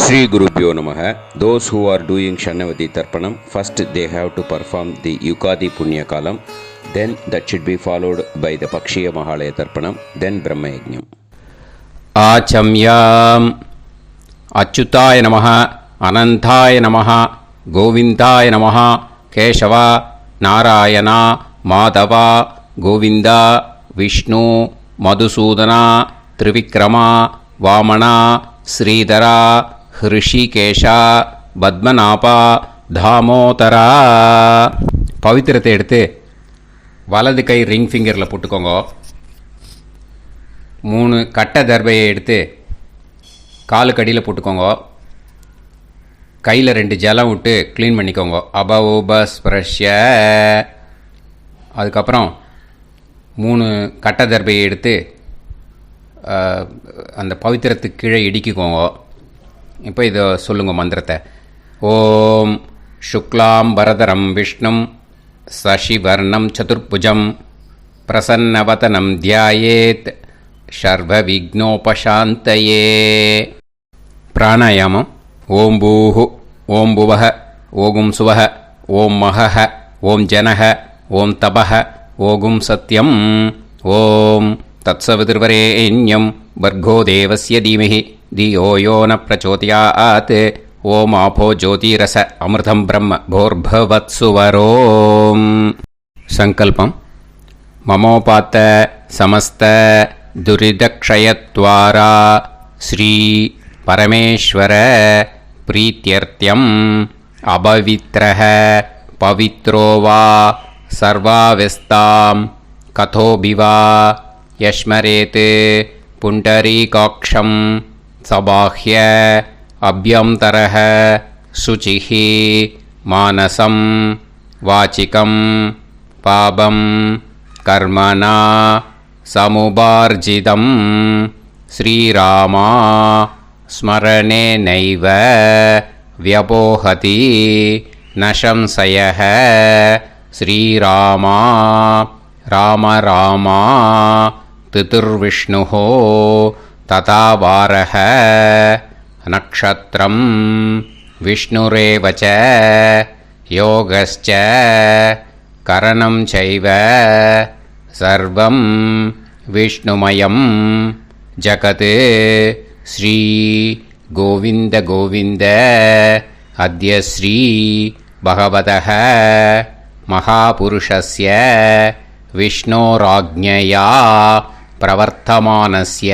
Shri Gurubhyo Namaha. Those who are doing Shanavati Tarpanam, first they have to perform the Yukadi Punya Kalam, then that should be followed by the Pakshiya Mahalaya Tarpanam, then Brahma Yajnam. Achamyam Achyutaya Namaha, Anantaya Namaha, Govindaya Namaha, Keshava, Narayana, Madhava, Govinda, Vishnu, Madhusudana, Trivikrama, Vamana, Sridhara, Hrishikesha Padmanabha Damodara. பவித்திரத்தை எடுத்து வலது கை ring ஃபிங்கரில் போட்டுக்கோங்க. 3 கட்டை தர்பையை எடுத்து காலுக்கு அடியில் போட்டுக்கோங்க. கையில் 2 ஜலம் விட்டு க்ளீன் பண்ணிக்கோங்க. அபௌபஸ்பிரஷ்ய. அதுக்கப்புறம் 3 கட்டை தர்பையை எடுத்து அந்த பவித்திரத்துக்கு கீழே இடிக்கிக்கோங்க. இப்போ இதை சொல்லுங்க மந்திரத்தை. ஓம் சுக்லாம் வரதரம் விஷ்ணும் சசிவர்ணம் சதுர்புஜம் பிரசன்னவதனம் தியாயேத் சர்வ விக்னோபசாந்தயே. பிராணாயாமம். ஓம் பூஹு ஓம் புவஹ ஓகும் சுவஹ ஓம் மஹஹ ஓம் ஜனஹ ஓம் தபஹ ஓகும் சத்யம் ஓம் தத்சவிதுர்வரேண்யம் வர்கோ தேவஸ்ய தீமஹி धियो यो न प्रचोदयात्. ओम आपो ज्योतिरस अमृतं ब्रह्म भोर्भवत्सुवरोम. संकल्पम. ममोपात समस्त दुरिदक्षयत्वारा श्री परमेश्वर प्रीत्यर्थ्यम् अपवित्रः पवित्रो वा सर्वावस्थां कथोऽभिवा यस्मरेत् पुण्डरीकाक्षं सबाह्य अभ्यन्तरः शुचिः मानसं वाचिकं पापं कर्मणा समुपार्जितं श्रीरामा स्मरणेनैव व्यपोहति न संशयः. श्रीरामा राम रामा तिथिर्विष्णुः तथा वारः नक्षत्रं विष्णुरेव च योगश्च करणं चैव सर्वं विष्णुमयं जगत्. श्री गोविन्द गोविन्द. अद्य श्री भगवतः महापुरुषस्य विष्णोराज्ञया प्रवर्तमानस्य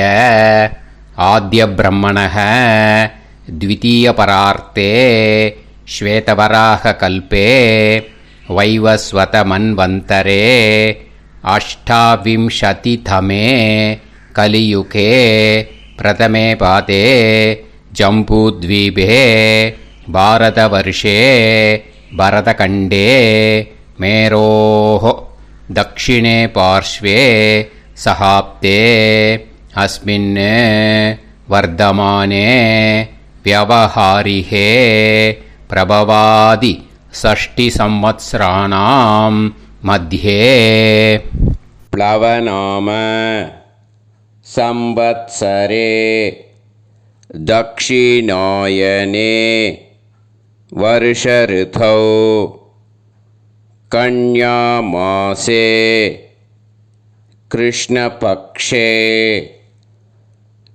आद्यब्रह्मणः द्वितीयपरार्ते श्वेतवराहकल्पे वैवस्वतमन्वन्तरे अष्टाविंशतितमे कलियुगे प्रथमे पादे जम्बूद्वीपे भारतवर्षे भरतखण्डे मेरोः दक्षिणे पार्श्वे सहाब्दे अस्मिन् वर्धमाने व्यवहारिहे प्रभवादि 6 संवत्सराणां मध्ये प्लवनाम संवत्सरे दक्षिणायने वर्ष ऋतौ कन्यामासे कृष्णपक्षे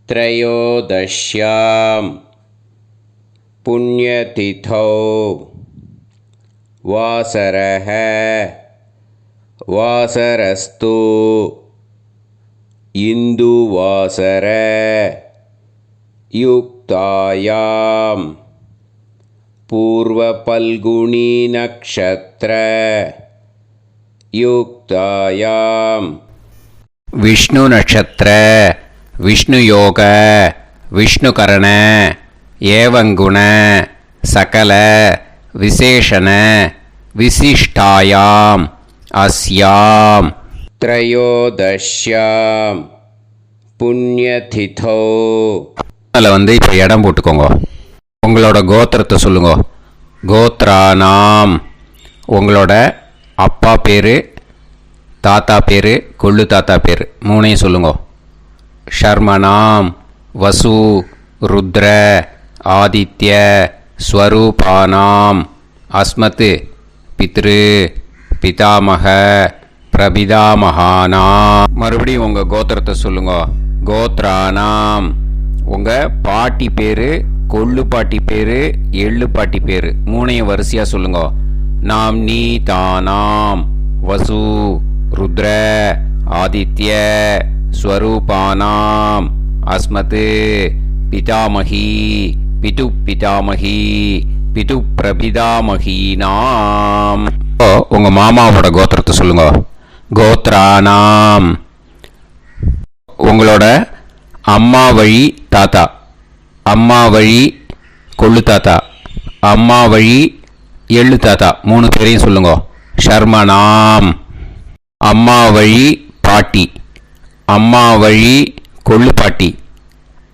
त्रयोदश्यां पुण्यतिथौ वासरः वासरस्तु इन्दुवासर युक्तायां पूर्वफल्गुनी नक्षत्र युक्तायां विष्णु नक्षत्र विष्णु योग विष्णुकरण एवं गुण सकल विशेषण विशिष्टायाम अस्याम त्रयोदश्यां पुण्यतिथौ. அதில் வந்து இப்போ இடம் போட்டுக்கோங்க. உங்களோட கோத்திரத்தை சொல்லுங்க. கோத்ரானாம். உங்களோட அப்பா பேர், தாத்தா பேர், கொள்ளு தாத்தா பேர் 3ஐயும் சொல்லுங்க. ஷர்மனாம் வசு ருத்ர ஆதித்ய ஸ்வரூபானாம் அஸ்மத் பித்ரு பிதாமக பிரபிதாமகானாம். மறுபடியும் உங்கள் கோத்திரத்தை சொல்லுங்க. கோத்ரானாம், உங்கள் பாட்டி பேர், கொள்ளு பாட்டி பேர், எள்ளு பாட்டி பேர் மூணையும் வரிசையாக சொல்லுங்க. நாம் நீ தானாம் வசு ருத்ர ஆதித்ய ஸ்வரூபானாம் அஸ்மத் பிதாமகி பிது பிதாமகி பிது பிரபிதாமகீனாம். உங்கள் மாமாவோட கோத்திரத்தை சொல்லுங்க. கோத்ரானாம், உங்களோட அம்மா வழி தாத்தா, அம்மா வழி கொள்ளு தாத்தா, அம்மா வழி எள்ளு தாத்தா மூணு பேரையும் சொல்லுங்க. ஷர்மனாம், அம்மா வழி பாட்டி, அம்மா வழி கொள்ளு பாட்டி,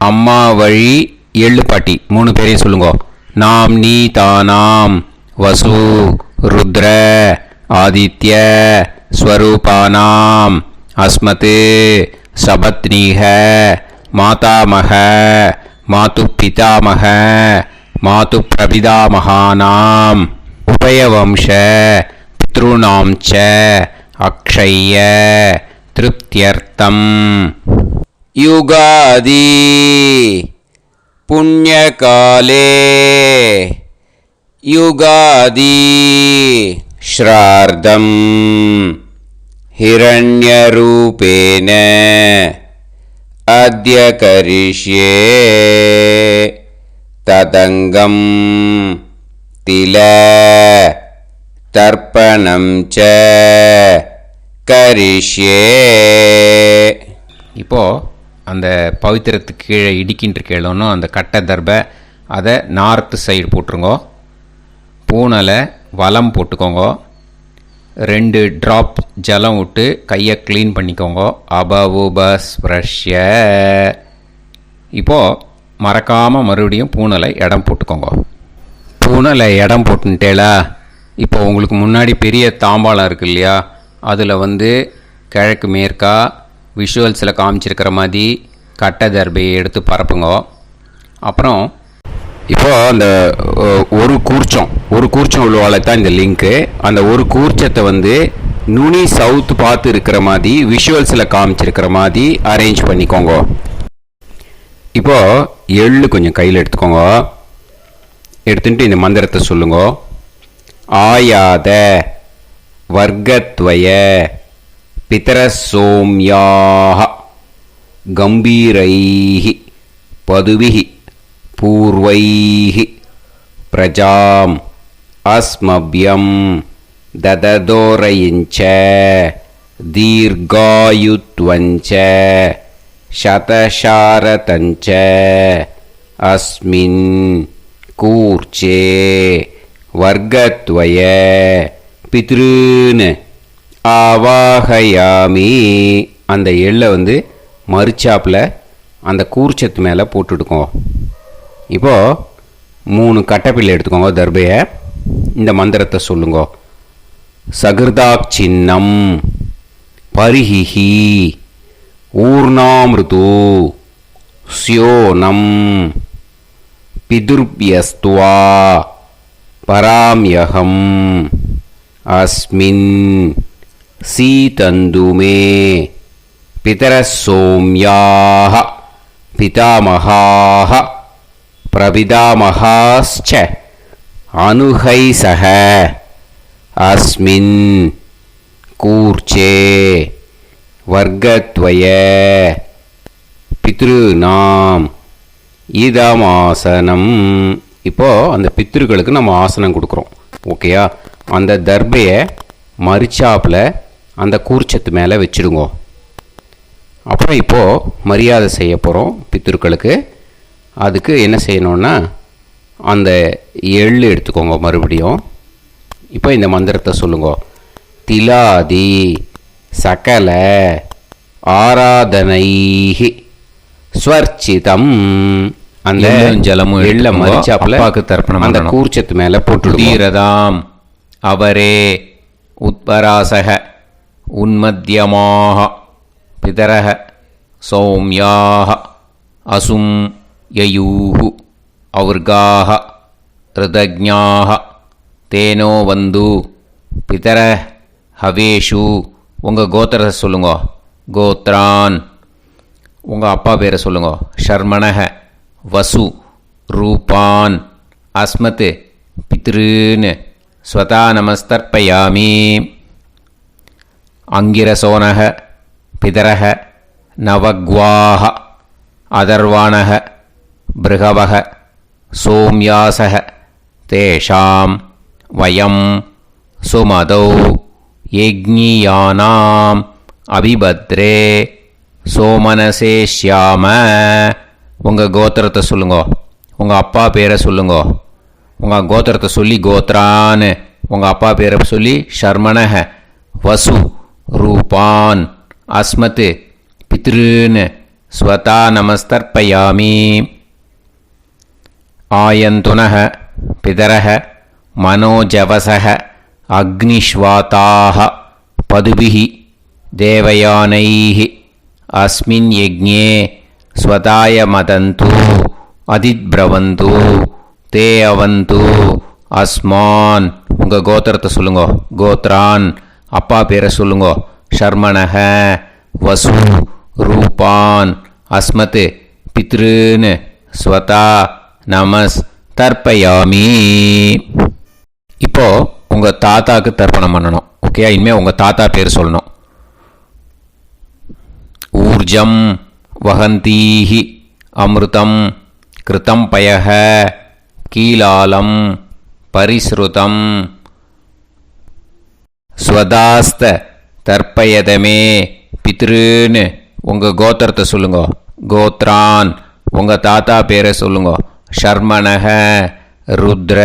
அம்மா வழி எள்ளு பாட்டி மூணு பேரையும் சொல்லுங்க. நாம் நீ தானாம் வசு ருத்ர ஆதித்ய ஸ்வரூபானாம் அஸ்மத் சபத்னீஹ மாதாமக மாது பிதாமக மாது பிரபிதாமகானாம் உபயவம்ச பித்ருணாம் ச அக்ஷய்ய திருப்தியர்த்தம். யுகாதி புண்ணியகாலே யுகாதி ஸ்ரார்த்தம் ஹிரண்யரூபேன அத்ய கரிஷ்யே ததங்கம் தில தர்ப்பணம் ச கரிஷ்யே. இப்போது அந்த பவித்திரத்துக்கு கீழே இடிக்கின்ற கேளோன்னு அந்த கட்டை தர்பை அதை நார்த்து சைடு போட்டுருங்கோ. பூனலை வலம் போட்டுக்கோங்க. 2 ட்ராப் ஜலம் விட்டு கையை க்ளீன் பண்ணிக்கோங்க. அபவுபஸ்ப்ரஷ்ய. இப்போது மறக்காமல் மறுபடியும் பூனலை இடம் போட்டுக்கோங்க. பூனலை இடம் போட்டுட்டேலா. இப்போ உங்களுக்கு முன்னாடி பெரிய தாம்பாளம் இருக்கு இல்லையா, அதில் கிழக்கு மேற்கா விஷுவல்ஸில் காமிச்சிருக்கிற மாதிரி கட்டை தர்பையை எடுத்து பரப்புங்க. அப்புறம் இப்போது அந்த ஒரு கூர்ச்சம் உள்ளவாளை தான் இந்த லிங்க்கு. அந்த ஒரு கூர்ச்சத்தை நுனி சவுத் பார்த்து இருக்கிற மாதிரி விஷுவல்ஸில் காமிச்சிருக்கிற மாதிரி அரேஞ்ச் பண்ணிக்கோங்க. இப்போது எள்ளு கொஞ்சம் கையில் எடுத்துக்கோங்க. எடுத்துட்டு இந்த மந்திரத்தை சொல்லுங்க. ஆயாத வர்க்கத்வய பிதரசோம்யாக கம்பீரைஹி பதுவிஹி பூர்வைஹி பிரஜாம் அஸ்மப்யம் தததோரயிஞ்ச தீர்காயுத்வஞ்ச சதசாரதஞ்ச அஸ்மின் கூர்ச்சே வர்க்கத்வய பித்ருன்னு ஆவாகயாமி. அந்த எள்ளை மறுச்சாப்பில் அந்த கூர்ச்சத்து மேலே போட்டுடுக்கோங்க. இப்போது 3 கட்டைப்பிள்ளை எடுத்துக்கோங்க. தர்பையை இந்த மந்திரத்தை சொல்லுங்க. சகிருதாக் சின்னம் பரிஹிஹி ஊர்ணாமிருது ஸ்யோனம் பிதுர்பியஸ்துவா பராம்யகம் அஸ்மின் சீதந்துமே பிதரசோம்யாக பிதாமகாः பிரபிதாமகாश्च அனுகைசக அஸ்மின் கூர்ச்சே வர்க்கத்வய பித்ருநாம் இதமாசனம். இப்போது அந்த பித்ருக்களுக்கு நம்ம ஆசனம் கொடுக்குறோம். ஓகேயா? அந்த தர்பையை மரிச்சாப்பில் அந்த கூர்ச்சத்து மேலே வச்சுடுங்க. அப்புறம் இப்போது மரியாதை செய்ய போகிறோம் பித்ருக்களுக்கு. அதுக்கு என்ன செய்யணுன்னா அந்த எள்ளு எடுத்துக்கோங்க. மறுபடியும் இப்போ இந்த மந்திரத்தை சொல்லுங்க. திலாதி சகல ஆராதனைஹி ஸ்வர்ச்சிதம். அந்த ஜலமும் எள்ள மரிச்சாப்பில் தர்ப்பணம் அந்த கூர்ச்சத்து மேலே போட்டு தீரதாம் அவரே உத்பராசக உன்மத்தியமாக பிதரக சௌமியாக அசும் யயூஹு ஔர்காः ருதஜ்ஞாः தேனோ வந்து பிதர ஹவேஷு. உங்கள் கோத்திரத்தை சொல்லுங்க. கோத்ரான். உங்கள் அப்பா பேரை சொல்லுங்க. ஷர்மணஹ வசு ரூபான் அஸ்மத் பித்ருன் ஸ்வதா நமஸ்தர்ப்பயாமி. அங்கிரசோனஹ பிதரஹ நவக்வாஹ அதர்வாணஹ பிருகவஹ சோம்யாசஹ தேஷாம் வயம் சுமதௌ யஜ்ஞியானாம் அபிபத்ரே சோமனசேஷ்யாம. உங்கள் கோத்திரத்தை சொல்லுங்க. உங்கள் அப்பா பேரை சொல்லுங்க. உங்கள் கோத்திரத்தை சொல்லி கோத்ரான். உங்கள் அப்பா பேரை சொல்லி ஷர்மணஹ வசு ரூபான் அஸ்மத் பித்ருன் ஸ்வதா நமஸ்தர்ப்பயாமி. ஆயந்துனஹ பிதரஹ மனோஜவசஹ அக்னிஷ்வாதாஹ பதுபிஹி தேவயானைஹ அஸ்மின் யஜ்ஞே ஸ்வதாய மதந்து அதித்ப்ரவந்து தே அவது அஸ்மான். உங்கள் கோத்திரத்தை சொல்லுங்க. கோத்ரான். அப்பா பேரை சொல்லுங்க. ஷர்மணஹ வசு ரூபான் அஸ்மத் பித்ருன் ஸ்வதா நமஸ் தர்ப்பயாமி. இப்போ உங்கள் தாத்தாக்கு தர்ப்பணம் பண்ணணும். ஓகே, இனிமேல் உங்கள் தாத்தா பேர் சொல்லணும். ஊர்ஜம் வஹந்தீஹி அமிர்தம் கிருதம் பயஹ கீலாலம் பரிஸ்ருதம் ஸ்வதாஸ்த தர்ப்பயதமே பித்ருன். உங்கள் கோத்திரத்தை சொல்லுங்க. கோத்ரான். உங்கள் தாத்தா பேரை சொல்லுங்க. ஷர்மணஹ ருத்ர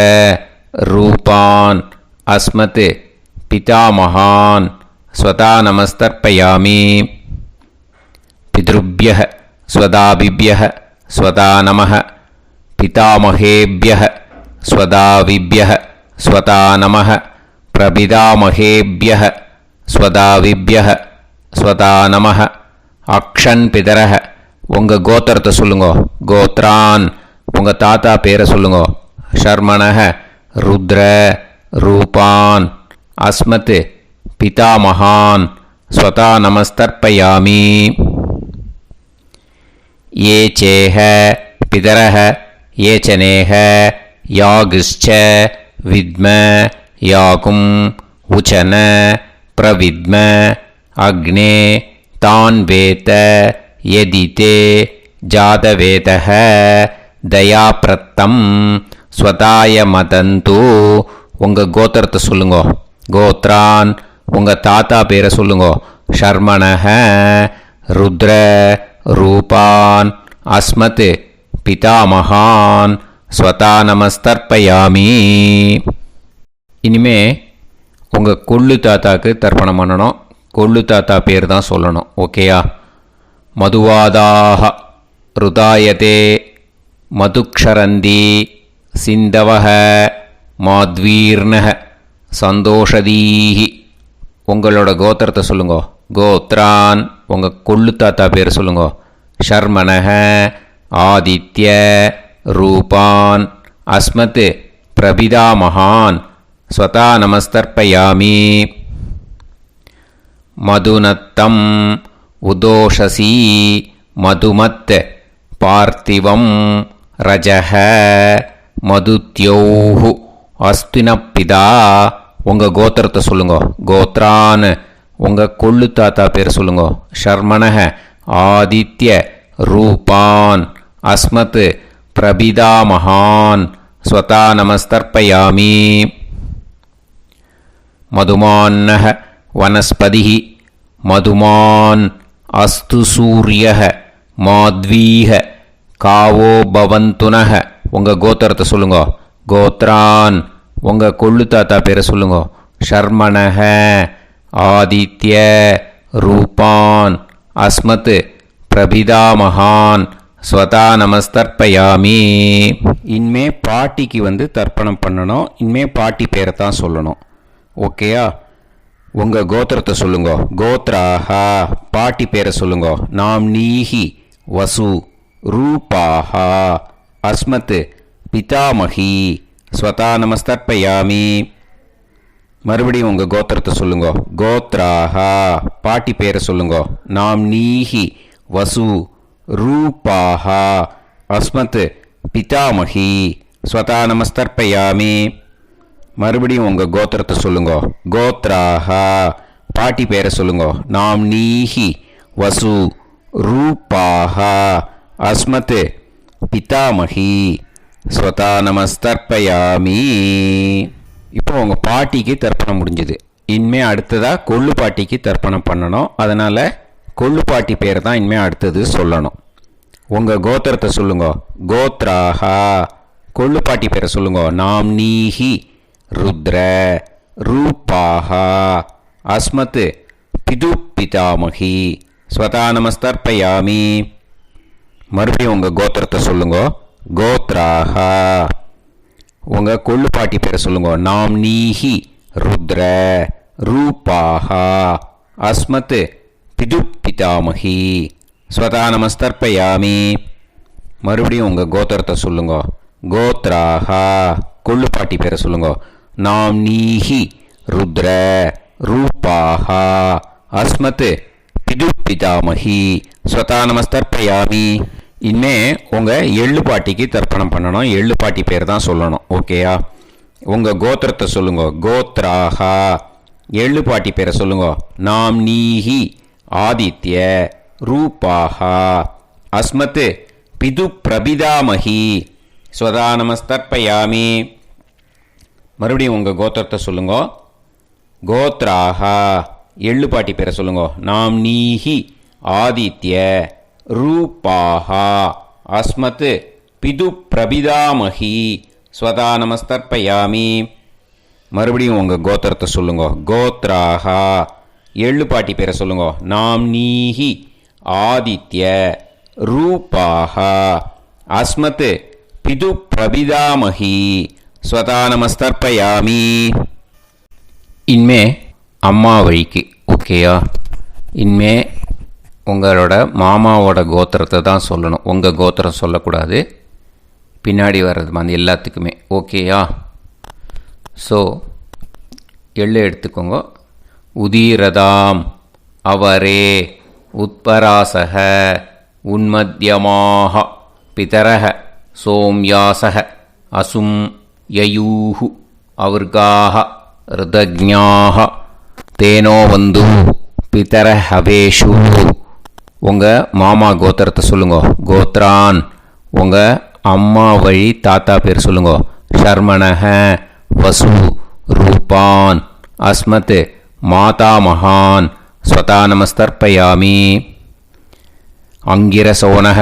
ரூபான் அஸ்மத் பிதாமகான் ஸ்வதா நமஸ்தர்ப்பயாமி. பித்ருப்யஹ ஸ்வதாபிப்யஹ ஸ்வதா நமः பிதாமகேப்யஹ ஸ்வதாவிப்யஹ ஸ்வதா நமः பிரபிதாமகேப்யஹ ஸ்வதாவிப்யஹ ஸ்வதா நமः. அக்ஷன் பிதரஹ. உங்கள் கோத்திரத்தை சொல்லுங்க. கோத்ரான். உங்கள் தாத்தா பேரை சொல்லுங்க. ஷர்மணஹ ருத்ர ரூபான் அஸ்மத் பிதாமகான் ஸ்வதா நமஸ்தர்ப்பயாமி. ये चेह पितरः ये चनेह यागश्च विद्म याकुम् उचन प्रविद्म अग्ने तान् वेत यदिते जातवेतः दयाप्रत्तं स्वताय मदन्तु. உங்கள் கோத்திரத்தை சொல்லுங்க. கோத்ரான். உங்கள் தாத்தா பேரை சொல்லுங்க. ஷர்மணஹ ருத்ர ரூபான் அஸ்மத் பிதாமகான் ஸ்வதா நமஸ்தர்ப்பயாமி. இனிமே உங்கள் கொள்ளு தாத்தாக்கு தர்ப்பணம் பண்ணணும். கொள்ளு தாத்தா பேர் தான் சொல்லணும். ஓகேயா? மதுவாதாக ருதாயதே மதுக்ஷரந்தி சிந்தவஹ மாத்வீர்ணஹ சந்தோஷதீஹி. உங்களோட கோத்திரத்தை சொல்லுங்க. கோத்ரான். உங்கள் கொள்ளு தாத்தா பேர் சொல்லுங்க. ஷர்மணஹ ஆதித்ய ரூபான் அஸ்மத் பிரபிதாமகான் ஸ்வதா நமஸ்தர்ப்பயாமி. மதுநத்தம் உதோஷசி மதுமத் பார்த்திவம் ரஜஹ மதுத்யௌஹு அஸ்தினப்பிதா. உங்கள் கோத்திரத்தை சொல்லுங்க. கோத்ரான். உங்கள் கொள்ளு தாத்தா பேர் சொல்லுங்க. ஷர்மணஹ ஆதித்ய ரூபான் அஸ்மத் பிரபிதாமகான் ஸ்வதா நமஸ்தர்ப்பயாமி. மதுமான்னஹ வனஸ்பதிஹி மதுமான் அஸ்து சூரியஹ மாத்வீஹ காவோ பவந்துனஹ. உங்கள் கோத்திரத்தை சொல்லுங்க. கோத்ரான். உங்கள் கொள்ளு தாத்தா பேரை சொல்லுங்க. ஷர்மணஹ ஆதித்ய ரூபான் அஸ்மத் பிரபிதாமகான் ஸ்வதா நமஸ்தர்ப்பயாமி. இனிமே பாட்டிக்கு தர்ப்பணம் பண்ணணும். இனிமே பாட்டி பேரை தான் சொல்லணும். ஓகேயா? உங்கள் கோத்திரத்தை சொல்லுங்க. கோத்ராஹா. பாட்டி பேரை சொல்லுங்க. நாம் நீஹி வசு ரூபாஹா அஸ்மத் பிதாமகி ஸ்வதா நமஸ்தர்ப்பயாமி. மறுபடியும் உங்கள் கோத்திரத்தை சொல்லுங்க. கோத்ராஹா பாட்டி பேரை சொல்லுங்க. நாம்னீஹி வசு ரூபாஹா அஸ்மத் பிதாமகி ஸ்வதா நமஸ்தர்ப்பயாமி. மறுபடியும் உங்கள் கோத்திரத்தை சொல்லுங்க. கோத்ராஹா பாட்டி பேரை சொல்லுங்க. நாம்னீஹி வசு ரூபாஹா அஸ்மத் பிதாமகி ஸ்வதா நமஸ்தர்ப்பயாமி. இப்போ உங்கள் பாட்டிக்கு தர்ப்பணம் முடிஞ்சுது. இனிமேல் அடுத்ததாக கொள்ளு பாட்டிக்கு தர்ப்பணம் பண்ணணும். அதனால் கொள்ளு பாட்டி பேரை தான் இனிமேல் அடுத்தது சொல்லணும். உங்கள் கோத்திரத்தை சொல்லுங்க. கோத்ராஹா கொள்ளு பாட்டி பேரை சொல்லுங்க. நாம்னீஹி ருத்ர ரூபாஹா அஸ்மத் பிது பிதாமகி ஸ்வதா நமஸ்தர்ப்பயாமி. மறுபடியும் உங்கள் கோத்திரத்தை சொல்லுங்க. கோத்ராஹா உங்கள் கொள்ளு பாட்டி பேரை சொல்லுங்க. நாம்னீஹி ருத்ர ரூபாஹா அஸ்மத் பிது பிதாமகி ஸ்வதா நமஸ்தர்ப்பயாமி. மறுபடியும் உங்கள் கோத்திரத்தை சொல்லுங்க. கோத்ராஹா கொள்ளு பாட்டி பேரை சொல்லுங்க. நாம்னீஹி ருத்ர ரூபாஹா அஸ்மத் பிது பிதாமகி ஸ்வதா நமஸ்தர்ப்பயாமி. இனிமே உங்கள் எள்ளு பாட்டிக்கு தர்ப்பணம் பண்ணணும். எள்ளு பாட்டி பேர் தான் சொல்லணும். ஓகேயா? உங்கள் கோத்திரத்தை சொல்லுங்க. கோத்ராஹா எள்ளு பாட்டி பேரை சொல்லுங்க. நாம்னீஹி ஆதித்ய ரூபாஹா அஸ்மத் பிது பிரபிதாமகி ஸ்வதா நமஸ்தர்ப்பயாமி. மறுபடியும் உங்கள் கோத்திரத்தை சொல்லுங்க. கோத்ராஹா எள்ளு பாட்டி பேரை சொல்லுங்க. நாம்னீஹி ஆதித்ய ரூபாஹா அஸ்மத் பிது பிரபிதாமகி ஸ்வதா நமஸ்தர்ப்பயாமி. மறுபடியும் உங்கள் கோத்திரத்தை சொல்லுங்க. கோத்ராஹா எள்ளு பாட்டி பேரை சொல்லுங்க. நாம்னீஹி ஆதித்ய ரூபாஹா அஸ்மத் பிது பிரபிதாமகி ஸ்வதா நமஸ்தர்ப்பயாமி. இனிமே அம்மா வழிக்கு. ஓகேயா? இனிமே உங்களோட மாமாவோட கோத்திரத்தை தான் சொல்லணும். உங்கள் கோத்திரம் சொல்லக்கூடாது. பின்னாடி வர்றது மாதிரி எல்லாத்துக்குமே. ஓகேயா? ஸோ எள்ளு எடுத்துக்கோங்க. உதீரதாம் அவரே உத்பராசக உன்மத்யமாக பிதரக சோம்யாசக அசும் யயூஹு அவர்காக ருதஜ்ஞாக தேனோ வந்து பிதர ஹவேஷு. உங்கள் மாமா கோத்திரத்தை சொல்லுங்க. கோத்ரான் உங்கள் அம்மா வழி தாத்தா பேர் சொல்லுங்க. ஷர்மணஹ வசு ரூபான் அஸ்மத் மாதா மகான் ஸ்வதா நமஸ்தர்ப்பயாமி. அங்கிரசோனஹ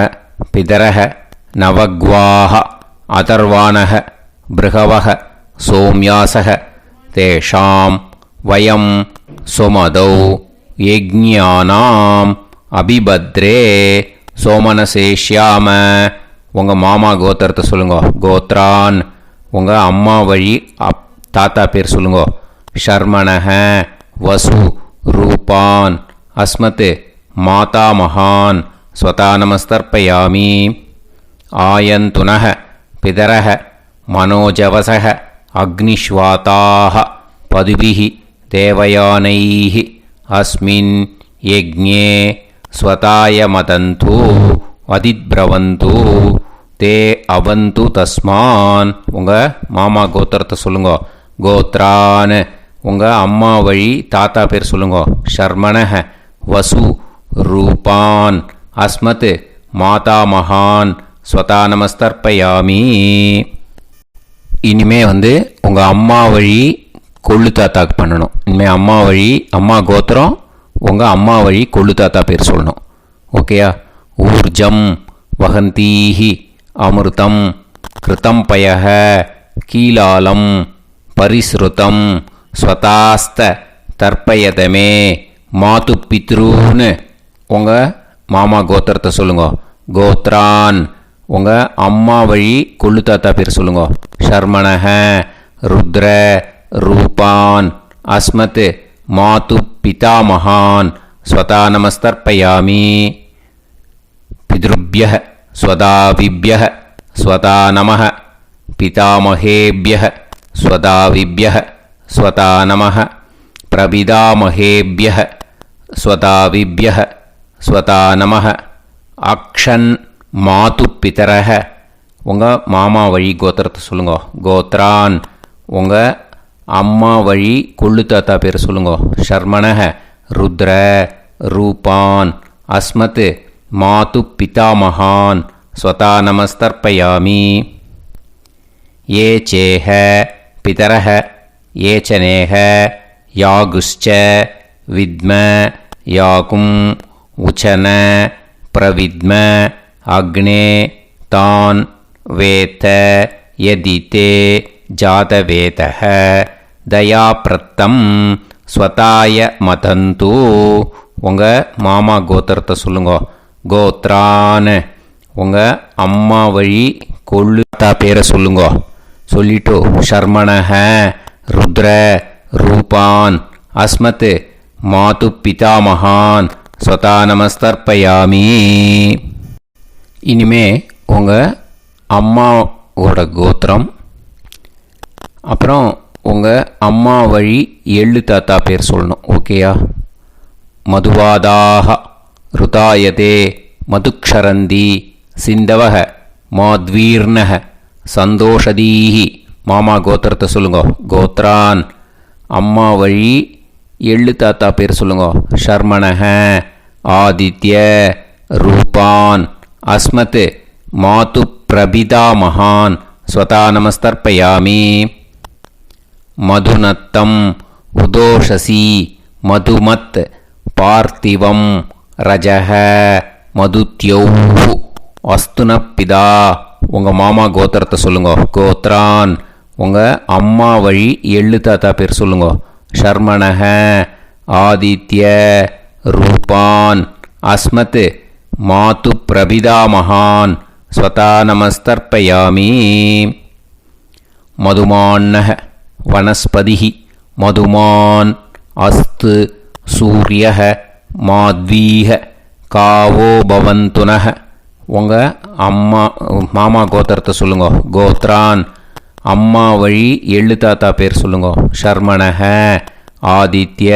பிதரஹ நவக்வாஹ அதர்வாணஹ பிருகவஹ சோம்யாசஹ தேஷாம் வயம் சுமதௌ யஜ்ஞானாம் அபிபத்ரே சோமனசேஷ்யாம. உங்கள் மாமா கோத்திரத்தை சொல்லுங்க. கோத்ரான் உங்கள் அம்மா வழி தாத்தா பேர் சொல்லுங்க. ஷர்மணஹ வசு ரூபான் அஸ்மத் மாதா மகான் ஸ்வதா நமஸ்தர்ப்பயாமி. ஆயந்துனஹ பிதரஹ மனோஜவசஹ அக்னிஷ்வாதாஹ பதுபிஹி தேவயானைஹி அஸ்மின் யஜ்ஞே ஸ்வதாய மதந்து அதித்ரவந்து தே அவந்து தஸ்மான். உங்கள் மாமா கோத்திரத்தை சொல்லுங்க. கோத்ரான் உங்கள் அம்மா வழி தாத்தா பேர் சொல்லுங்க. ஷர்மணஹ வசு ரூபான் அஸ்மத் மாதா மகான் ஸ்வதா நமஸ்தர்ப்பயாமி. இனிமே உங்கள் அம்மா வழி கொள்ளு தாத்தாக்கு பண்ணணும். இனிமேல் அம்மா வழி அம்மா கோத்திரம் உங்கள் அம்மா வழி கொள்ளு தாத்தா பேர் சொல்லணும். ஓகேயா? ஊர்ஜம் வகந்தீஹி அமிர்தம் கிருதம் பயஹ கீலாலம் பரிஸ்ருதம் ஸ்வதாஸ்த தர்ப்பயதமே மாது பித்ரூன்னு. உங்கள் மாமா கோத்திரத்தை சொல்லுங்க. கோத்ரான் உங்கள் அம்மா வழி கொள்ளு தாத்தா பேர் சொல்லுங்க. ஷர்மணஹ ருத்ர ரூபான் அஸ்மத் மாது பிதாமகான் ஸ்வதா நமஸ்தர்ப்பயாமி. பித்ருப்யः ஸ்வதாவிப்யः ஸ்வதா நமः पितामहेभ्यः स्वदाविभ्यः स्वता नमः प्रपितामहेभ्यः स्वदाविभ्यः स्वता नमः अक्षन् मातुपितरः உங்கள் மாமா வழி கோத்திரத்தை சொல்லுங்க. கோத்ரான் உங்கள் அம்மா வழி கொள்ளு தாத்தா பேர் சொல்லுங்க. ஷர்மணஹ ருத்ர ரூபான் அஸ்மத் மாது பிதாமகான் ஸ்வதா நமஸ்தர்ப்பயாமி. ये चेह पितरः ये च नेह यागुश्च विद्म याकुम् उचन प्रविद्म अग्ने तान् वेत यदिते जातवेतः दयाप्रत्तं स्वताय मदन्तु. உங்கள் மாமா கோத்திரத்தை சொல்லுங்க. கோத்ரான் உங்கள் அம்மா வழி கொள்ளு தாத்தா பேரை சொல்லுங்க. சொல்லிட்டு ஷர்மணஹ ருத்ர ரூபான் அஸ்மத் மாது பிதாமகான் ஸ்வதா நமஸ்தர்ப்பயாமி. இனிமே உங்கள் அம்மாவோட கோத்திரம், அப்புறம் உங்கள் அம்மா வழி எள்ளு தாத்தா பேர் சொல்லணும். ஓகேயா? மதுவாதாக ருதாயதே மதுக்ஷரந்தி சிந்தவக மாத்வீர்ணக சந்தோஷதீஹி. மாமா கோத்திரத்தை சொல்லுங்க. கோத்ரான் அம்மா வழி எள்ளு தாத்தா பேர் சொல்லுங்க. ஷர்மணஹ ஆதித்ய ரூபான் அஸ்மத் மாது பிரபிதாமகான் ஸ்வதா நமஸ்தர்ப்பயாமி. மதுநத்தம் உதோஷசி மதுமத் பார்த்திவம் ரஜஹ மதுத்யௌஹு அஸ்துனப்பிதா. உங்கள் மாமா கோத்திரத்தை சொல்லுங்க. கோத்ரான் உங்கள் அம்மா வழி எள்ளு தாத்தா பேர் சொல்லுங்க. ஷர்மணஹ ஆதித்ய ரூபான் அஸ்மத் மாது பிரபிதாமகான் ஸ்வதா நமஸ்தர்ப்பயாமி. மதுமான்னஹ வனஸ்பதிஹ மதுமான் அஸ்து சூரியஹ மாத்வீஹ காவோ பவந்துனஹ. உங்கள் மாமா கோத்திரத்தை சொல்லுங்க. கோத்ரான் அம்மா வழி எள்ளு தாத்தா பேர் சொல்லுங்க. ஷர்மணஹ ஆதித்ய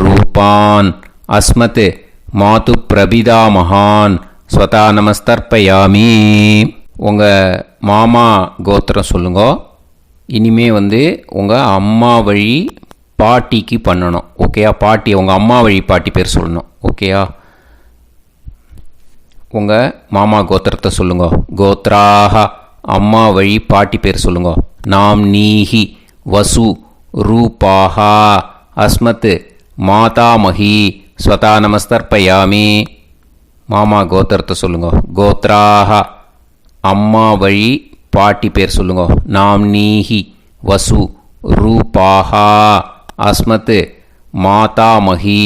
ரூபான் அஸ்மத் மாது பிரபிதாமகான் ஸ்வதா நமஸ்தர்ப்பயாமி. உங்கள் மாமா கோத்திரம் சொல்லுங்க. இனிமே உங்கள் அம்மா வழி பாட்டிக்கு பண்ணணும். ஓகேயா? பாட்டி உங்கள் அம்மா வழி பாட்டி பேர் சொல்லணும். ஓகேயா? உங்கள் மாமா கோத்திரத்தை சொல்லுங்க. கோத்ராக அம்மா வழி பாட்டி பேர் சொல்லுங்க. நாம் நீஹி வசு ரூபாஹா அஸ்மத் மாதாமஹி ஸ்வதா நமஸ்தர்ப்பயாமி. மாமா கோத்திரத்தை சொல்லுங்க. கோத்ராக அம்மா வழி பாட்டி பேர் சொல்லுங்க. நாம் நீஹி வசு ரூபாஹா அஸ்மத் மாதாமஹி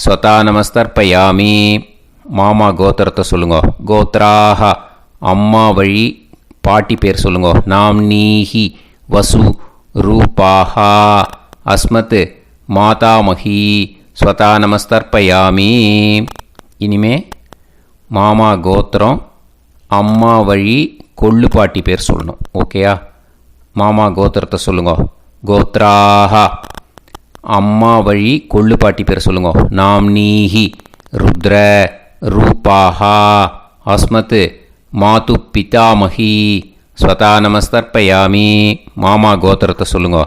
ஸ்வதா நமஸ்தர்ப்பயாமி. மாமா கோத்திரத்தை சொல்லுங்க. கோத்ராக அம்மா வழி பாட்டி பேர் சொல்லுங்க. நாம் நீஹி வசு ரூபாஹா அஸ்மத் மாதாமஹி ஸ்வதா நமஸ்தர்ப்பயாமி. இனிமே மாமா கோத்திரம் அம்மா வழி கொள்ளு பாட்டி பேர் சொல்லணும். ஓகேயா? மாமா கோத்திரத்தை சொல்லுங்க. கோத்ராக அம்மா வழி கொள்ளு பாட்டி பேர் சொல்லுங்க. நாம் நீஹி ருத்ர ரூபாஹா அஸ்மத் மாது பிதாமஹி ஸ்வதா நமஸ்தர்ப்பயாமி. மாமா கோத்திரத்தை சொல்லுங்க.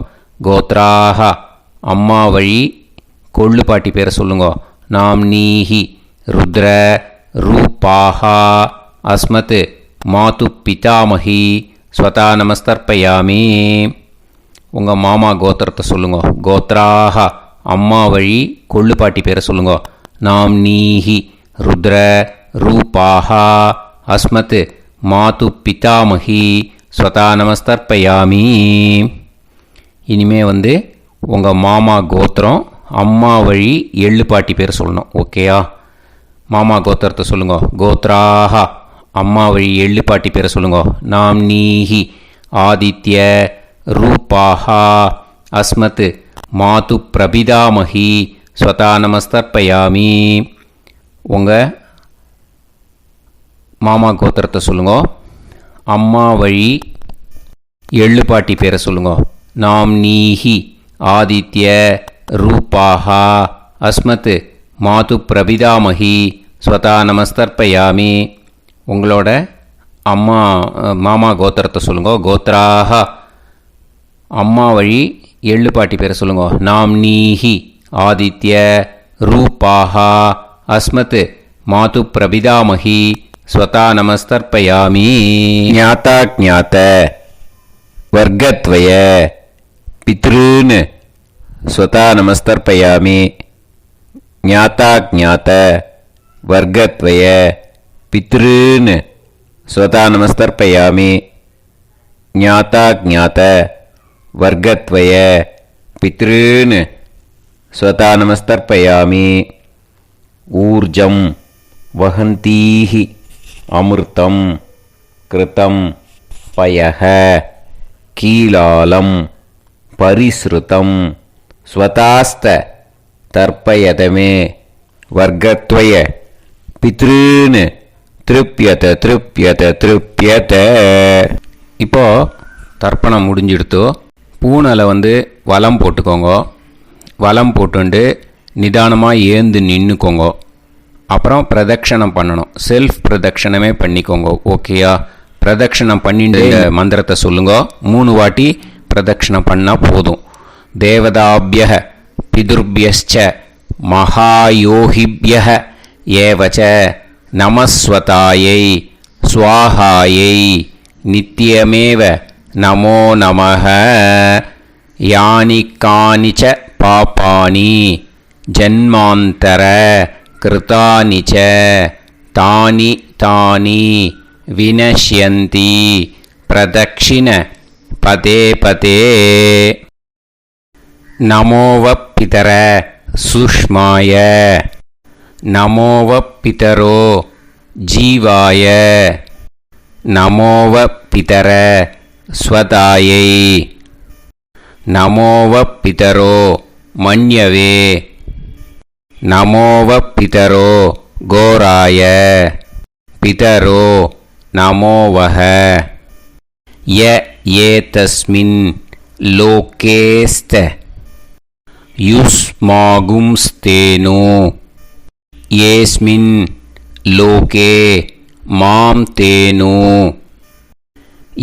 கோத்ராக அம்மா வழி கொள்ளு பாட்டி பேரை சொல்லுங்க. நாம் நீஹி ருத்ர ரூபாஹா அஸ்மத் மாது பிதாமஹி ஸ்வதா நமஸ்தர்ப்பயாமி. உங்கள் மாமா கோத்திரத்தை சொல்லுங்க. கோத்ராக அம்மா வழி கொள்ளு பாட்டி பேரை சொல்லுங்க. நாம் நீஹி ருத்ர ரூபாஹா அஸ்மத் மாது பிதாமஹி ஸ்வதா நமஸ்தர்ப்பயாமி. இனிமே உங்கள் மாமா கோத்திரம் அம்மா வழி எள்ளு பாட்டி பேர் சொல்லணும். ஓகேயா? மாமா கோத்திரத்தை சொல்லுங்க. கோத்ராக அம்மா வழி எள்ளு பாட்டி பேரை சொல்லுங்க. நாம் நீஹி ஆதித்ய ரூபாஹா அஸ்மத் மாது பிரபிதாமஹி ஸ்வதா நமஸ்தர்ப்பயாமி. உங்கள் மாமா கோத்திரத்தை சொல்லுங்க. அம்மா வழி எள்ளு பாட்டி பேரை சொல்லுங்க. நாம்னீஹி ஆதித்ய ரூபாஹா அஸ்மத் மாது பிரபிதாமகி ஸ்வதா நமஸ்தர்ப்பயாமி. உங்களோட அம்மா மாமா கோத்திரத்தை சொல்லுங்க. கோத்ராஹ அம்மா வழி எள்ளு பாட்டி பேரை சொல்லுங்க. நாம்னீஹி ஆதித்ய ரூபாஹா அஸ்மத் மாது பிரபிதாமகி ஸ்வதா நமஸ்தர்ப்பயாமி. ஞாதா ஞாத வர்க்கத்வய பித்ருன் ஸ்வதா நமஸ்தர்ப்பயாமி. ஞாதா ஞாத வர்க்கத்வய பித்ருன் ஸ்வதா நமஸ்தர்ப்பயாமி. ஞாதா ஞாத வர்க்கத்வய பித்ருன் ஸ்வதா நமஸ்தர்ப்பயாமி. ஊர்ஜம் வஹந்தீஹி அமிர்தம் கிருதம் பயஹ கீலாலம் பரிஸ்ருதம் ஸ்வதாஸ்த தர்ப்பயதமே வர்க்கத்வய பித்ருன் திருப்யத திருப்யத திருப்யத. இப்போ தர்ப்பணம் முடிஞ்சிடுத்தோ. பூனலை வலம் போட்டுக்கோங்க. வலம் போட்டுண்டு நிதானமாக ஏந்து நின்றுக்கோங்க. அப்புறம் பிரதட்சணம் பண்ணணும். செல்ஃப் பிரதட்சணமே பண்ணிக்கோங்க. ஓகேயா? பிரதட்சணம் பண்ணிட்டு மந்திரத்தை சொல்லுங்க. 3 வாட்டி பிரதட்சணம் பண்ணால் போதும். தேவதாபிய பிதுர்பியச்ச மகாயோகிபிய ஏவச்ச நமஸ்வதாயை ஸ்வாஹாயை நித்யமேவ நமோ நமஹ. யானி கானிச்ச பாபானி ஜன்மாந்தர கிருதானி ச தானி தானி வினஷ்யந்தி பிரதக்ஷிண பதே பதே. நமோவ பிதர சுஷ்மாய நமோவ பிதரோ ஜீவாய நமோவ பிதர ஸ்வதாயை நமோவ பிதரோ மன்யவே நமோவ பிதரோ கோராய பிதரோ நமோவஹ. ய ஏதஸ்மின் லோகேஸ்த யுஸ்மாகும்ஸ்தேனோ ஏஸ்மின் லோகே மாம் தேனோ.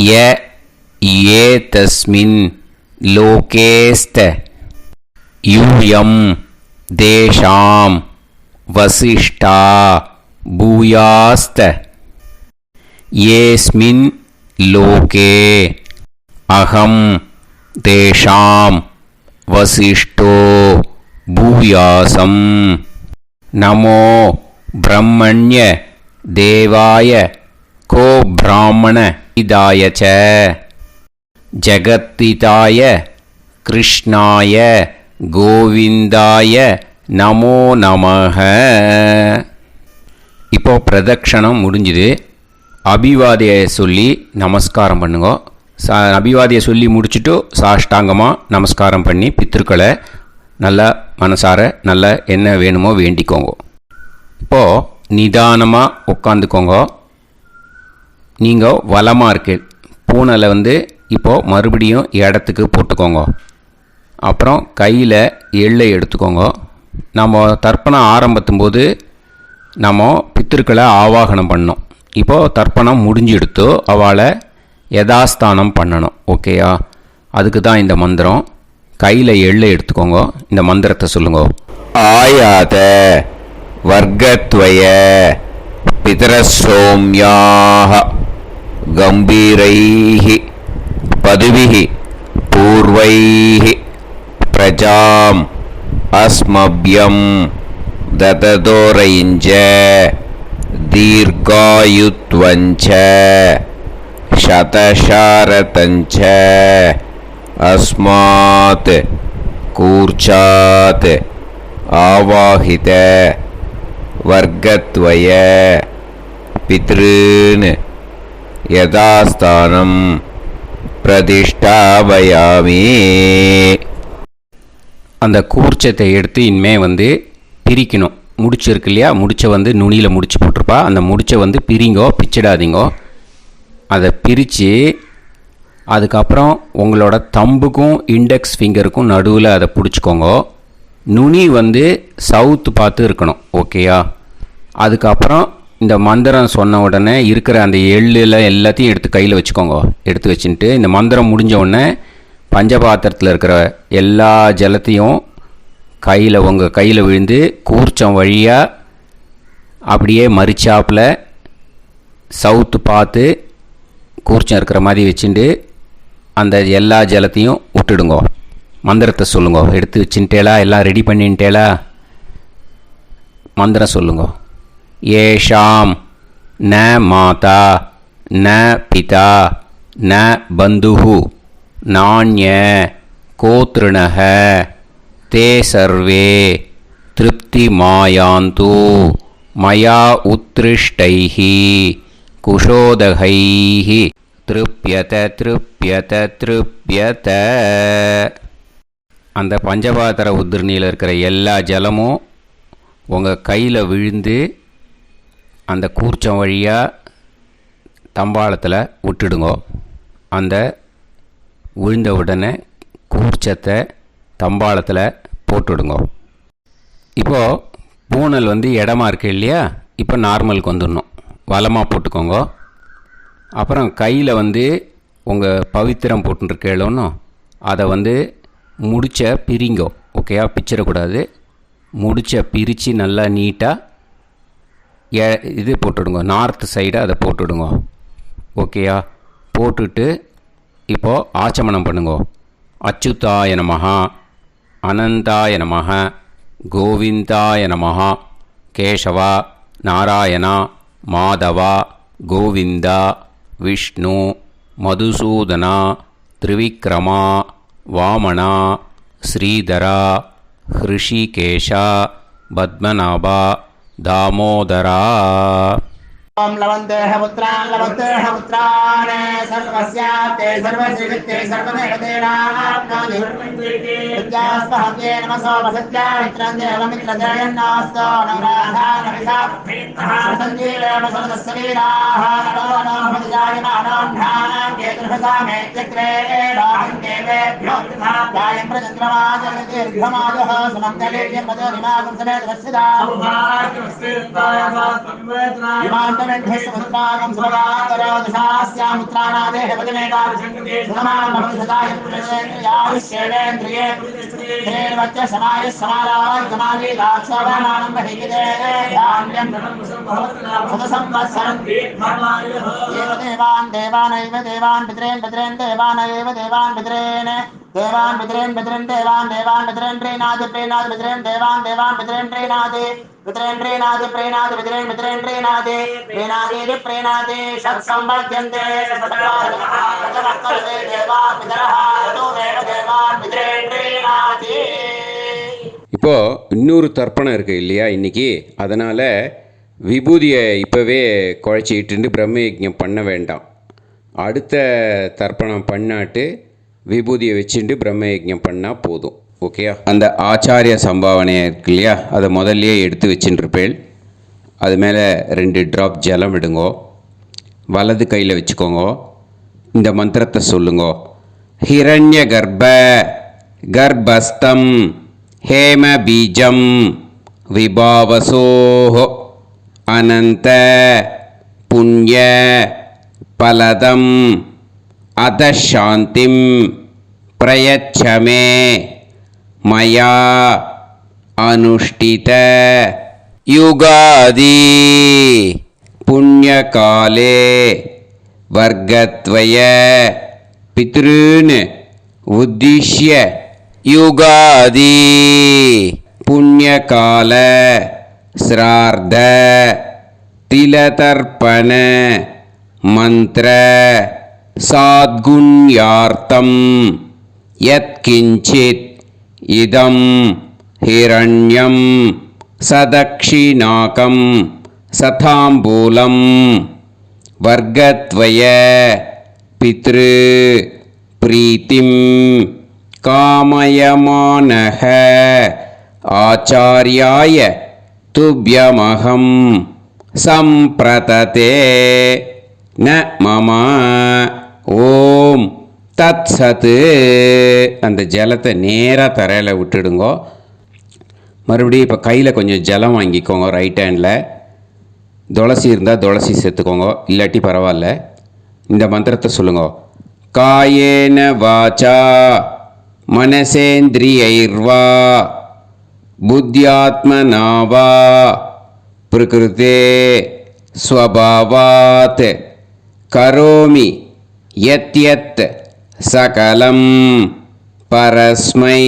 ய ஏதஸ்மின் லோகேஸ்த யூயம் தேஷாம் வசிஷ்டா பூயாஸ்த. ஏஸ்மின் லோகே அகம் தேஷாம் வசிஷ்டோ பூயாசம். நமோ பிரம்மண்ய தேவாய கோ பிராமண இதாய ச ஜகத்திதாய கிருஷ்ணாய கோவிந்தாய நமோ நமஹ. இப்போ பிரதட்சணம் முடிஞ்சுது. அபிவாதியை சொல்லி நமஸ்காரம் பண்ணுங்க. அபிவாதியை சொல்லி முடிச்சுட்டு சாஷ்டாங்கமாக நமஸ்காரம் பண்ணி பித்திருக்களை நல்லா மனசார நல்லா என்ன வேணுமோ வேண்டிக்கோங்க. இப்போது நிதானமாக உட்காந்துக்கோங்க. நீங்கள் வலமாக இருக்கு பூனலை இப்போது மறுபடியும் இடத்துக்கு போட்டுக்கோங்க. அப்புறம் கையில் எள்ளை எடுத்துக்கோங்க. நம்ம தர்ப்பணம் ஆரம்பத்தும் போது நம்ம பித்திருக்களை ஆவாகனம் பண்ணோம். இப்போது தர்ப்பணம் முடிஞ்செடுத்தோ அவளை யதாஸ்தானம் பண்ணணும். ஓகேயா? அதுக்கு தான் இந்த மந்திரம். கையில் எள்ளை எடுத்துக்கோங்க. இந்த மந்திரத்தை சொல்லுங்க. ஆயாத வர்க்கத்வய பிதரசோம்யாக கம்பீரைஹி பதுவிஹி பூர்வைஹி பிரஜாம் அஸ்மப்யம் தததோரைஞ்ச தீர்காயுத்வஞ்ச சதசாரதஞ்ச அஸ்மாத் கூர்ச்சாத் ஆவாஹித வர்க்கத்வய பித்ருன் யதாஸ்தானம் பிரதிஷ்டாபயாமி. அந்த கூர்ச்சத்தை எடுத்து இனிமே பிரிக்கணும். முடிச்சு இருக்கு இல்லையா? முடிச்சை நுனியில் முடிச்சு போட்டிருப்பா. அந்த முடிச்சை பிரிங்கோ, பிச்சிடாதீங்கோ. அதை பிரித்து அதுக்கப்புறம் உங்களோட தம்புக்கும் இண்டெக்ஸ் ஃபிங்கருக்கும் நடுவில் அதை பிடிச்சிக்கோங்க. நுனி வந்து சவுத்து பார்த்து இருக்கணும். ஓகேயா? அதுக்கப்புறம் இந்த மந்திரம் சொன்ன உடனே இருக்கிற அந்த எள்ளில் எல்லாத்தையும் எடுத்து கையில் வச்சுக்கோங்க. எடுத்து வச்சுட்டு இந்த மந்திரம் முடிஞ்ச உடனே பஞ்சபாத்திரத்தில் இருக்கிற எல்லா ஜலத்தையும் உங்கள் கையில் விழுந்து கூர்ச்சம் வழியாக அப்படியே மறிச்சாப்பில் சவுத்து பார்த்து கூர்ச்சம் இருக்கிற மாதிரி வச்சுட்டு அந்த எல்லா ஜலத்தையும் விட்டுடுங்கோ. மந்திரத்தை சொல்லுங்க. எடுத்து வச்சுட்டேலா? எல்லாம் ரெடி பண்ணிட்டேலா? மந்திரம் சொல்லுங்க. ஏஷாம் ந மாதா ந பிதா ந பந்துஹு நாண்ய கோத்ருணஹ தே சர்வே திருப்தி மாயாந்து மயா உத்ருஷ்டைஹி குஷோதகைஹி திருப்யத திருப்யத திருப்யத. அந்த பஞ்சபாத்திர உதிர்ணியில் இருக்கிற எல்லா ஜலமும் உங்கள் கையில் விழுந்து அந்த கூர்ச்சம் வழியாக தம்பாளத்தில் விட்டுடுங்க. அந்த விழுந்த உடனே கூர்ச்சத்தை தம்பாளத்தில் போட்டுடுங்க. இப்போது பூனல் வந்து இடமா இருக்கு இல்லையா? இப்போ நார்மலுக்கு வந்துடணும். வலமாக போட்டுக்கோங்க. அப்புறம் கையில் வந்து உங்கள் பவித்திரம் போட்டுருக்கேளோன்னு அதை வந்து முடிச்ச பிரிங்கோ. ஓகேயா? பிச்சிடக்கூடாது. முடிச்ச பிரித்து நல்லா நீட்டாக இது போட்டுடுங்க. நார்த் சைடு அதை போட்டுடுங்க. ஓகேயா? போட்டுட்டு இப்போது ஆச்சமனம் பண்ணுங்க. அச்சுதாய நமஹ அனந்தாய நமஹ கோவிந்தாய நமஹ கேசவா நாராயணா மாதவா கோவிந்தா விஷ்ணு மதுசூதனா திரிவிக்ரமா வாமனா ஸ்ரீதரா ஹிருஷிகேஷா பத்மநாபா தாமோதரா. ओम लवन्तेह पुत्रान् लवन्तेह पुत्रान् सर्वस्याते सर्वश्रीवित्ते सर्वदेवतेनाप्नोति विद्यास्पहते नमसो वसत्या मित्रं देवमित्रजयन्नास्तो नवराधानविषाप्तः सर्वसवीराः नमो नमोजायमानोऽन्धानां केतुर्भसामेत्यग्रे देवेभ्यो गायं प्रचन्द्रमाजगदीर्घमाजः सुमङ्गलेयं पदोनिमागं समेतवस्यदा विमानमेघस्वपुत्रागं सुभगान्तरोदशास्यामुत्राणादेह पदमेकाभिषङ्गते समानमभिसदायुष्येवेन्द्रिये हेर्वच्च समायः समाराजमाली दाक्षावानानं बहिगिदे धान्यं सदसंवत्सरं दीर्घमायुः देवान् देवानैव देवान् पितॄन् पितॄन् देवानैव देवान् पितॄन् देवान् पितॄन् पितॄन् देवान् देवान् पितॄन् प्रीणाति प्रीणाति पितॄन् देवान् देवान् पितॄन् प्रीणाति पितॄन् प्रीणाति प्रीणाति पितॄन् पितॄन् प्रीणाति प्रीणाति प्रीणाति षट्संवर्ध्यन्ते षट्संवर्ध्यन्ते देवा पितरः ततोमेव देवान् पितॄन् प्रीणाति. இப்போ இன்னொரு தர்ப்பணம் இருக்குது இல்லையா இன்றைக்கி? அதனால் விபூதியை இப்போவே குழச்சிக்கிட்டு பிரம்ம யஜ்ஞம் பண்ண வேண்டாம். அடுத்த தர்ப்பணம் பண்ணாட்டு விபூதியை வச்சுட்டு பிரம்ம யஜ்ஞம் பண்ணால் போதும். ஓகேயா? அந்த ஆச்சாரிய சம்பாவனையாக இருக்கு இல்லையா? அதை முதல்லையே எடுத்து வச்சுட்டுருப்பேள். அது மேலே 2 ட்ராப் ஜலம் விடுங்கோ. வலது கையில் வச்சுக்கோங்க. இந்த மந்திரத்தை சொல்லுங்கோ. ஹிரண்ய கர்ப்ப கர்ப்பஸ்தம் ஹேம பீஜம் விபாவசோஹோ அனந்த புண்ணிய பலதம் அதசாந்திம் பிரயச்சமே மயா அனுஷ்டித யுகாதி புண்ணியகாலே வர்க்கத்வய பித்ருன் உத்திஷ்ய யுகாதி புண்ணியகால ஸ்ரார்த்த திலதர்ப்பண மந்திர சாத்குண்யார்த்தம் யத்கிஞ்சித் இதம் ஹிரண்யம் சதக்ஷிணாகம் சதாம்பூலம் வர்க்கத்வய பித்ரு பிரீத்திம் காமயமானஹ ஆச்சார்யாய துப்யமஹம் சம்பிரததே ந மம ஓம் தத் சத்து அந்த ஜலத்தை நேராக தரையில் விட்டுடுங்கோ. மறுபடியும் இப்போ கையில் கொஞ்சம் ஜலம் வாங்கிக்கோங்க. ரைட் ஹேண்டில் துளசி இருந்தால் துளசி சேர்த்துக்கோங்க, இல்லாட்டி பரவாயில்ல. இந்த மந்திரத்தை சொல்லுங்க. காயேன வாச்சா மனசேந்திரியைர்வா புத்தியாத்மனாவா பிரகிருதே ஸ்வபாவாத் கரோமி யத்யத் சகலம் பரஸ்மை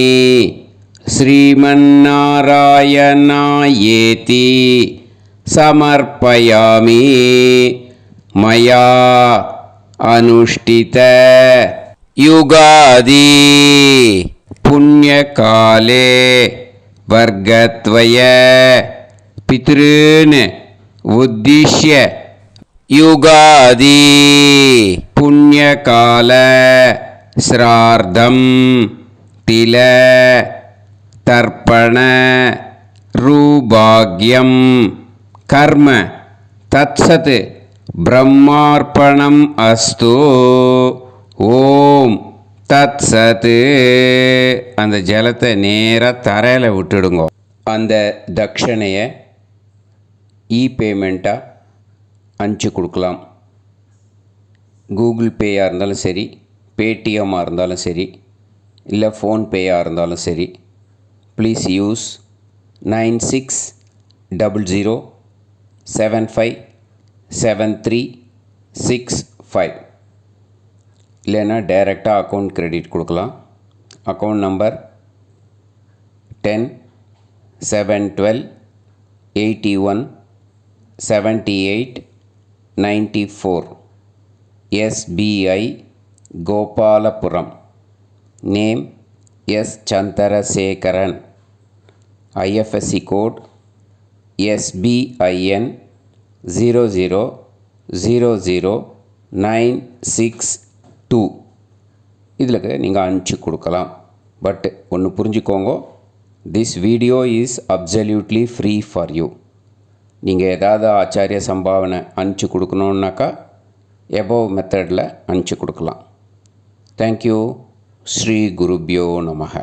ஸ்ரீமன்னாராயணாயேதி சமர்ப்பயாமி மயா அனுஷ்டித யுகாதி புண்ணியகாலே வர்க்கத்வய பித்ருன் உத்திஷ்ய யுகாதி புண்ணியகால ஸ்ரார்த்தம் தில தர்ப்பண ரூபாக்யம் கர்ம தத்சத் பிரம்மார்ப்பணம் அஸ்து. ஓம் தத் சத். அந்த ஜலத்தை நேராக தரையில் விட்டுடுங்க. அந்த தட்சணையை பேமெண்ட்டாக அனுப்பிச்சி கொடுக்கலாம். கூகுள் பேயாக இருந்தாலும் சரி, பேடிஎம்மாக இருந்தாலும் சரி, இல்லை ஃபோன்பேயாக இருந்தாலும் சரி. Please use 9600757365. இல்லைன்னா டைரெக்டாக அக்கௌண்ட் கிரெடிட் கொடுக்கலாம். Account number 10-7-12-81-78-94 SBI Gopalapuram. Name S. Chandrasekharan. IFSC code SBIN 0000962. இதில் நீங்கள் அனுப்பிச்சி கொடுக்கலாம். பட் ஒன்று புரிஞ்சுக்கோங்க, this video is absolutely free for you. நீங்கள் ஏதாவது ஆச்சாரிய சம்பாவனை அனுப்பிச்சி கொடுக்கணுன்னாக்கா எபோவ் மெத்தடில் அனுப்பிச்சி கொடுக்கலாம். தேங்க்யூ. ஸ்ரீ குருப்யோ நமஹ.